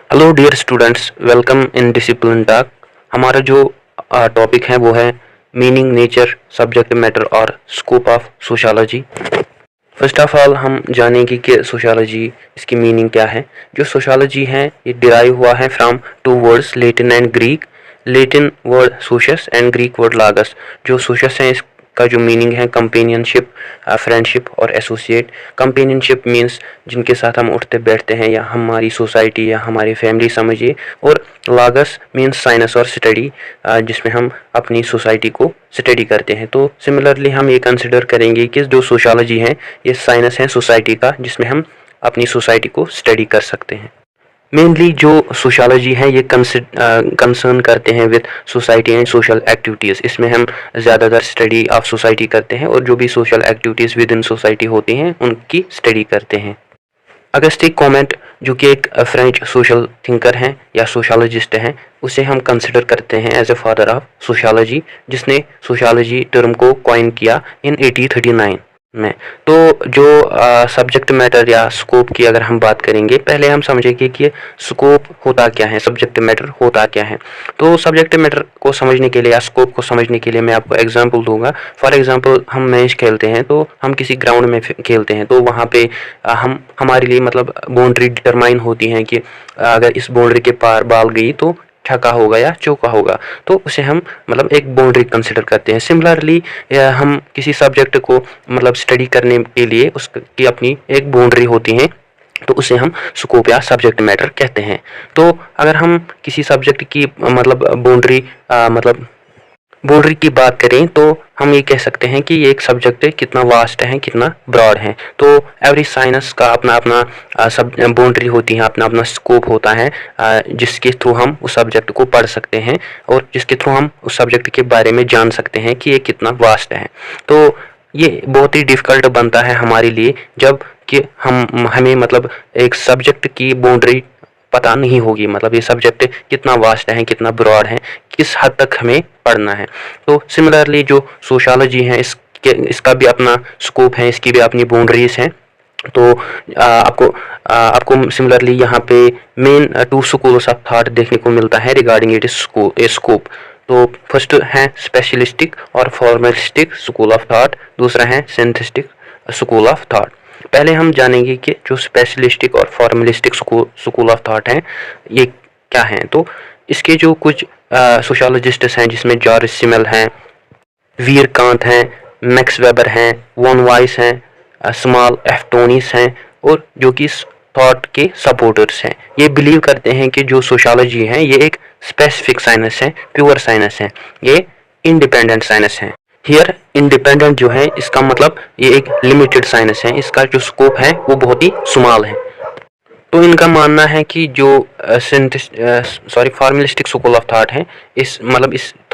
Hello dear students, welcome in discipline talk. हमारा जो topic है वो है मीनिंग, नेचर, सब्जेक्ट मैटर और scope of sociology. First of all हम जानेंगे कि सोशियोलॉजी, इसकी मीनिंग क्या है। जो सोशियोलॉजी है ये डिराइव हुआ है from two words, Latin and Greek. Latin word socius and Greek word logos. जो सोशियस है इसका जो मीनिंग है कंपेनियनशिप, फ्रेंडशिप और एसोसिएट। कंपेनियनशिप मीन्स जिनके साथ हम उठते बैठते हैं, या हमारी सोसाइटी या हमारी फैमिली समझिए। और लागस मीन्स साइंस और स्टडी, जिसमें हम अपनी सोसाइटी को स्टडी करते हैं। तो सिमिलरली हम ये कंसिडर करेंगे कि जो सोशियोलॉजी है ये साइंस है सोसाइटी का, जिसमें हम अपनी सोसाइटी को स्टडी कर सकते हैं। मेनली जो सोशियोलॉजी है ये कंसर्न करते हैं with society and social activities. इसमें हम ज़्यादातर स्टडी ऑफ सोसाइटी करते हैं और जो भी social activities with in society होती हैं उनकी स्टडी करते हैं। अगस्टे कॉमेट, जो कि एक फ्रेंच सोशल थिंकर हैं या सोशियोलॉजिस्ट हैं, उसे हम कंसिडर करते हैं as a father of sociology, जिसने सोशियोलॉजी टर्म को कॉइन किया इन 1839 में। तो जो सब्जेक्ट मैटर या स्कोप की अगर हम बात करेंगे, पहले हम समझेंगे कि स्कोप होता क्या है, सब्जेक्ट मैटर होता क्या है। तो सब्जेक्ट मैटर को समझने के लिए या स्कोप को समझने के लिए मैं आपको एग्जांपल दूंगा। फॉर एग्जांपल हम मैच खेलते हैं, तो हम किसी ग्राउंड में खेलते हैं, तो वहाँ पे हम हमारे लिए मतलब बाउंड्री डिटरमाइन होती है कि अगर इस बाउंड्री के पार बॉल गई तो छक्का होगा या चौका होगा, तो उसे हम मतलब एक बाउंड्री कंसिडर करते हैं। सिमिलरली हम किसी सब्जेक्ट को मतलब स्टडी करने के लिए उसकी अपनी एक बाउंड्री होती है, तो उसे हम स्कोप या सब्जेक्ट मैटर कहते हैं। तो अगर हम किसी सब्जेक्ट की मतलब बाउंड्री की बात करें, तो हम ये कह सकते हैं कि ये एक सब्जेक्ट है, कितना वास्ट है, कितना ब्रॉड है। तो एवरी साइंस का अपना अपना सब बाउंड्री होती है, अपना अपना स्कोप होता है, जिसके थ्रू हम उस सब्जेक्ट को पढ़ सकते हैं और जिसके थ्रू हम उस सब्जेक्ट के बारे में जान सकते हैं कि ये कितना वास्ट है। तो ये बहुत ही डिफ़िकल्ट बनता है हमारे लिए जब कि हमें मतलब एक सब्जेक्ट की बाउंड्री पता नहीं होगी, मतलब ये सब्जेक्ट कितना वास्ट है, कितना ब्रॉड है, किस हद तक हमें पढ़ना है। तो सिमिलरली जो सोशियोलॉजी है इसका भी अपना स्कोप है, इसकी भी अपनी बाउंड्रीज हैं। तो आपको सिमिलरली यहाँ पे main two schools of thought देखने को मिलता है रिगार्डिंग इट स्कोप। तो फर्स्ट है स्पेशलिस्टिक और फॉर्मलिस्टिक स्कूल ऑफ थॉट, दूसरा है सिंथेटिक स्कूल ऑफ थॉट। पहले हम जानेंगे कि जो स्पेशलिस्टिक और फॉर्मलिस्टिक स्कूल ऑफ थॉट हैं ये क्या हैं। तो इसके जो कुछ सोशियोलॉजिस्ट्स हैं, जिसमें जॉर्ज सिमल हैं, वीर कांत हैं, मैक्स वेबर हैं, वॉन वाइस हैं, स्मॉल एफ टोनिस हैं, और जो कि थॉट के सपोर्टर्स हैं। ये बिलीव करते हैं कि जो सोशियोलॉजी है ये एक स्पेसिफिक साइंस है, प्योर साइंस है, ये इंडिपेंडेंट साइंस है। हियर इंडिपेंडेंट जो है इसका मतलब ये एक लिमिटेड साइंस है, इसका जो स्कोप है वो बहुत ही स्मॉल है। तो इनका मानना है कि जो फॉर्मलिस्टिक स्कूल ऑफ थॉट है, इस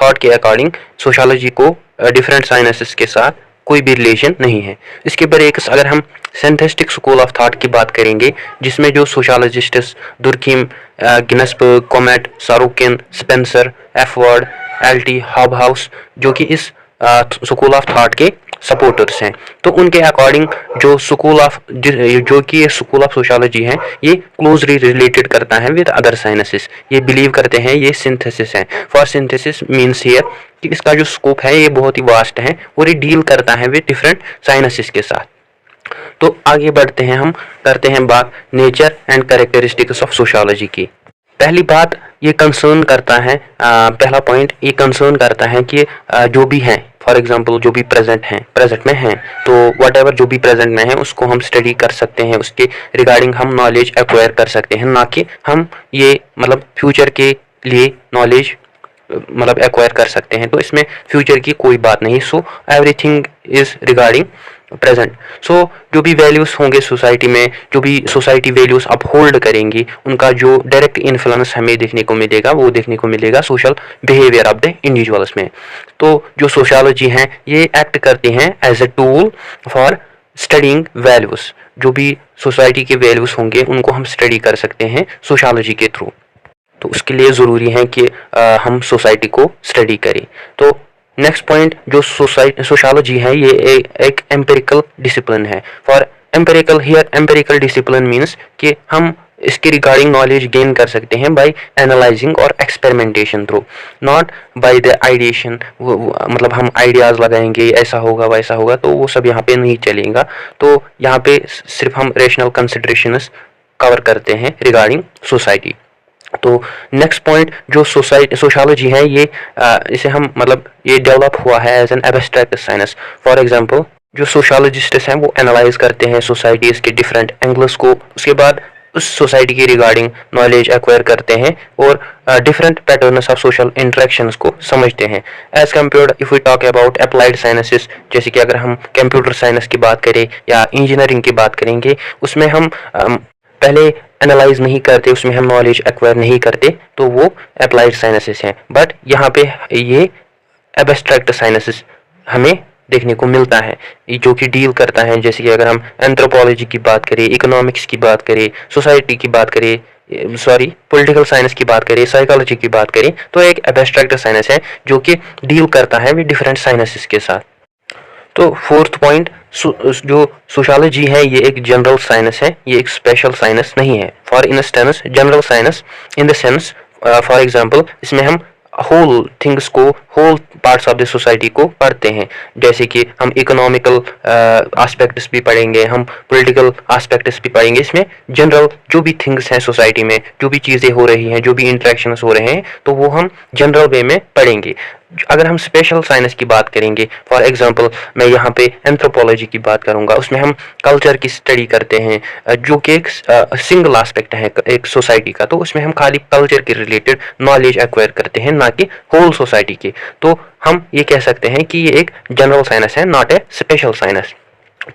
थॉट के अकॉर्डिंग सोशियोलॉजी को डिफरेंट साइंसेस के साथ कोई भी रिलेशन नहीं है। इसके बरक्स अगर हम सिंथेटिक स्कूल ऑफ थॉट की बात करेंगे, जिसमें जो sociologists Durkheim, Ginsberg, Comte, Sorokin, Spencer, F Ward, L T. Hobhouse, जो कि इस स्कूल ऑफ थॉट के सपोर्टर्स हैं, तो उनके अकॉर्डिंग जो स्कूल ऑफ सोशियोलॉजी है ये क्लोजली रिलेटेड करता है विद अदर साइंसेस। ये बिलीव करते हैं ये सिंथेसिस है। फॉर सिंथेसिस मीन्स हियर कि इसका जो स्कोप है ये बहुत ही वास्ट है और ये डील करता है विद डिफरेंट साइंसेस के साथ। तो आगे बढ़ते हैं, हम करते हैं बात nature and characteristics of sociology की। पहली बात ये कंसर्न करता है, पहला पॉइंट ये कंसर्न करता है कि जो भी है, फॉर एग्जांपल जो भी प्रेजेंट में हैं, तो वट एवर जो भी प्रेजेंट में है उसको हम स्टडी कर सकते हैं, उसके रिगार्डिंग हम नॉलेज एक्वायर कर सकते हैं, ना कि हम ये मतलब फ्यूचर के लिए नॉलेज मतलब एक्वायर कर सकते हैं। तो इसमें फ्यूचर की कोई बात नहीं। So everything is regarding present. So जो भी वैल्यूज़ होंगे सोसाइटी में, जो भी सोसाइटी वैल्यूज़ अपहोल्ड करेंगी, उनका जो डायरेक्ट इन्फ्लुएंस हमें देखने को मिलेगा वो देखने को मिलेगा social behaviour of the individuals में। तो जो सोशियोलॉजी है ये एक्ट करती हैं as a tool for studying values. जो भी सोसाइटी के वैल्यूज़ होंगे उनको हम स्टडी कर सकते हैं सोशियोलॉजी के थ्रू। तो उसके लिए ज़रूरी है कि हम सोसाइटी को स्टडी करें। तो नेक्स्ट पॉइंट, जो सोशियोलॉजी है ये एक एम्पिरिकल डिसिप्लिन है। For empirical, here empirical discipline means कि हम इसके रिगार्डिंग नॉलेज गेन कर सकते हैं बाय एनालाइजिंग और experimentation through, not by the ideation. मतलब हम आइडियाज़ लगाएंगे ऐसा होगा वैसा होगा, तो वो सब यहाँ पे नहीं चलेगा। तो यहाँ पे सिर्फ हम रेशनल कंसिडरेशंस कवर करते हैं रिगार्डिंग सोसाइटी। तो नेक्स्ट पॉइंट जो सोशोलॉजी है, ये इसे हम मतलब ये डेवलप हुआ है as an abstract science. For example जो सोशोलॉजिस्ट्स हैं वो एनालाइज करते हैं सोसाइटीज़ के डिफरेंट एंगल्स को, उसके बाद उस सोसाइटी के रिगार्डिंग नॉलेज एक्वायर करते हैं और different patterns of social interactions को समझते हैं। As compared if we talk about applied sciences, जैसे कि अगर हम कंप्यूटर साइंस की बात करें या इंजीनियरिंग की बात करेंगे, उसमें हम पहले एनालाइज नहीं करते, उसमें हम नॉलेज एक्वायर नहीं करते, तो वो अप्लाइड साइंसेस हैं। बट यहाँ पे ये एब्स्ट्रैक्ट साइंसेस हमें देखने को मिलता है जो कि डील करता है, जैसे कि अगर हम एंथ्रोपोलॉजी की बात करें, इकोनॉमिक्स की बात करें, सोसाइटी की बात करें, पॉलिटिकल साइंस की बात करें, साइकोलॉजी की बात करें, तो एक एब्स्ट्रैक्ट साइंस है जो कि डील करता है विद डिफरेंट साइंसेस के साथ। तो फोर्थ पॉइंट, जो सोशोलॉजी है ये एक जनरल साइंस है, ये एक स्पेशल साइंस नहीं है। For instance general science in the sense, for example इसमें हम होल थिंग्स को, whole parts of the society को पढ़ते हैं, जैसे कि हम इकोनॉमिकल एस्पेक्ट्स भी पढ़ेंगे, हम पॉलिटिकल एस्पेक्ट्स भी पढ़ेंगे। इसमें जनरल जो भी थिंग्स हैं सोसाइटी में, जो भी चीज़ें हो रही हैं, जो भी इंटरेक्शंस हो रहे हैं, तो वो हम जनरल वे में पढ़ेंगे। अगर हम स्पेशल साइंस की बात करेंगे, फॉर एग्जांपल मैं यहाँ पे एंथ्रोपोलॉजी की बात करूँगा, उसमें हम कल्चर की स्टडी करते हैं, जो कि एक सिंगल एस्पेक्ट है एक सोसाइटी का, तो उसमें हम खाली कल्चर के रिलेटेड नॉलेज एक्वायर करते हैं, ना कि होल सोसाइटी के। तो हम ये कह सकते हैं कि ये एक जनरल साइंस है, नॉट ए स्पेशल साइंस।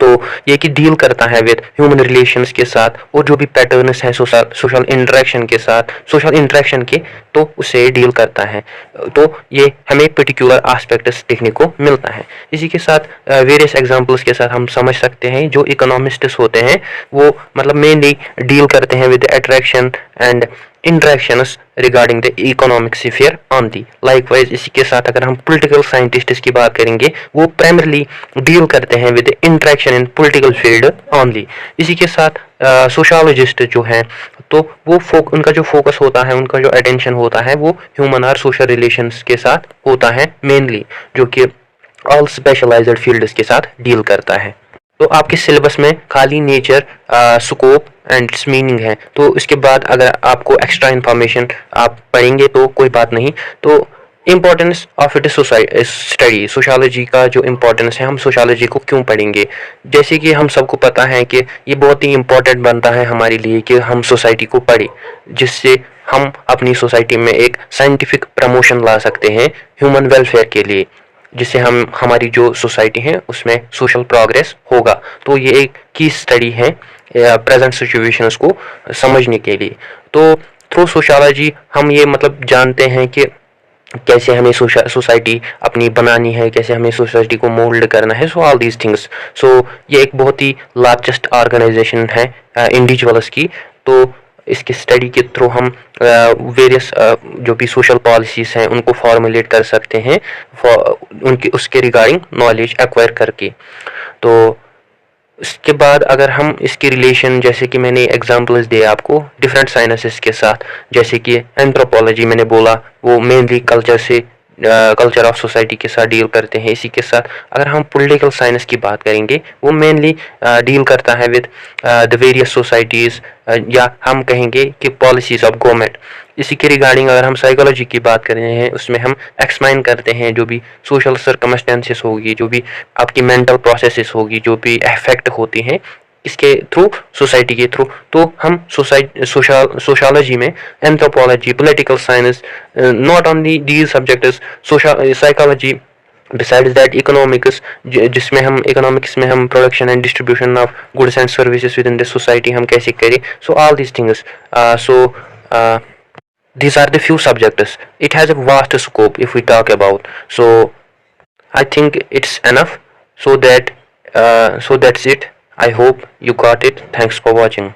तो ये कि डील करता है विद ह्यूमन रिलेशंस के साथ और जो भी पैटर्न्स हैं सोशल इंटरेक्शन के साथ, सोशल इंटरेक्शन के, तो उसे डील करता है। तो ये हमें पर्टिकुलर एस्पेक्ट्स देखने को मिलता है। इसी के साथ वेरियस एग्जांपल्स के साथ हम समझ सकते हैं जो इकोनॉमिस्ट्स होते हैं वो मतलब मेनली डील करते हैं with attraction and interactions regarding the economic sphere on the. Likewise इसी के साथ अगर हम पॉलिटिकल साइंटिस्ट की बात करेंगे, वो प्राइमरली डील करते हैं with interaction in political field only. इसी के साथ सोशोलॉजिस्ट जो हैं, तो वो उनका जो फोकस होता है, उनका जो अटेंशन होता है, वो ह्यूमन और सोशल रिलेशंस के साथ होता है मेनली, जो कि ऑल स्पेशलाइज्ड फील्ड्स के साथ डील करता है। तो आपके सिलेबस में खाली nature, scope and it's meaning है, तो इसके बाद अगर आपको एक्स्ट्रा इन्फॉर्मेशन आप पढ़ेंगे तो कोई बात नहीं। तो importance of it study, sociology का जो इम्पोर्टेंस है, हम सोशोलॉजी को क्यों पढ़ेंगे, जैसे कि हम सबको पता है कि ये बहुत ही इम्पोर्टेंट बनता है हमारे लिए कि हम सोसाइटी को पढ़ें, जिससे हम अपनी सोसाइटी में एक साइंटिफिक प्रमोशन ला सकते हैं ह्यूमन वेलफेयर के लिए, जिससे हम हमारी जो सोसाइटी है उसमें सोशल प्रोग्रेस होगा। तो ये एक की स्टडी है प्रेजेंट सिचुएशंस को समझने के लिए। तो थ्रू सोशोलॉजी हम ये मतलब जानते हैं कि कैसे हमें सोसाइटी अपनी बनानी है, कैसे हमें सोसाइटी को मोल्ड करना है, सो ऑल दीज थिंग्स। सो ये एक बहुत ही लार्जेस्ट ऑर्गेनाइजेशन है इंडिविजुअल्स की। तो इसकी स्टडी के थ्रू हम वेरियस जो भी सोशल पॉलिसीज़ हैं उनको फॉर्मुलेट कर सकते हैं, उनकी उसके रिगार्डिंग नॉलेज एक्वायर करके। तो इसके बाद अगर हम इसके रिलेशन, जैसे कि मैंने एग्जांपल्स दिए आपको डिफरेंट साइंसेस के साथ, जैसे कि एंथ्रोपोलॉजी मैंने बोला वो मेनली कल्चर से, कल्चर ऑफ सोसाइटी के साथ डील करते हैं। इसी के साथ अगर हम पॉलिटिकल साइंस की बात करेंगे, वो मेनली डील करता है विद द वेरियस सोसाइटीज़, या हम कहेंगे कि पॉलिसीज़ ऑफ गवर्नमेंट। इसी के रिगार्डिंग अगर हम साइकोलॉजी की बात कर रहे हैं, उसमें हम एक्सप्लेन करते हैं जो भी सोशल सर्कमस्टेंसेस होगी, जो भी आपकी मेंटल प्रोसेसेस होगी, जो भी अफेक्ट होती हैं इसके थ्रू, सोसाइटी के थ्रू। तो हम सोशोलॉजी में anthropology, political science, not only these subjects, psychology, besides that economics, जिसमें हम इकोनॉमिक्स में हम production and distribution of goods and services with in the society हम कैसे करें। So all these things, these are the few subjects. It has a vast scope if we talk about. So I think it's enough. So that's it. I hope you got it. Thanks for watching.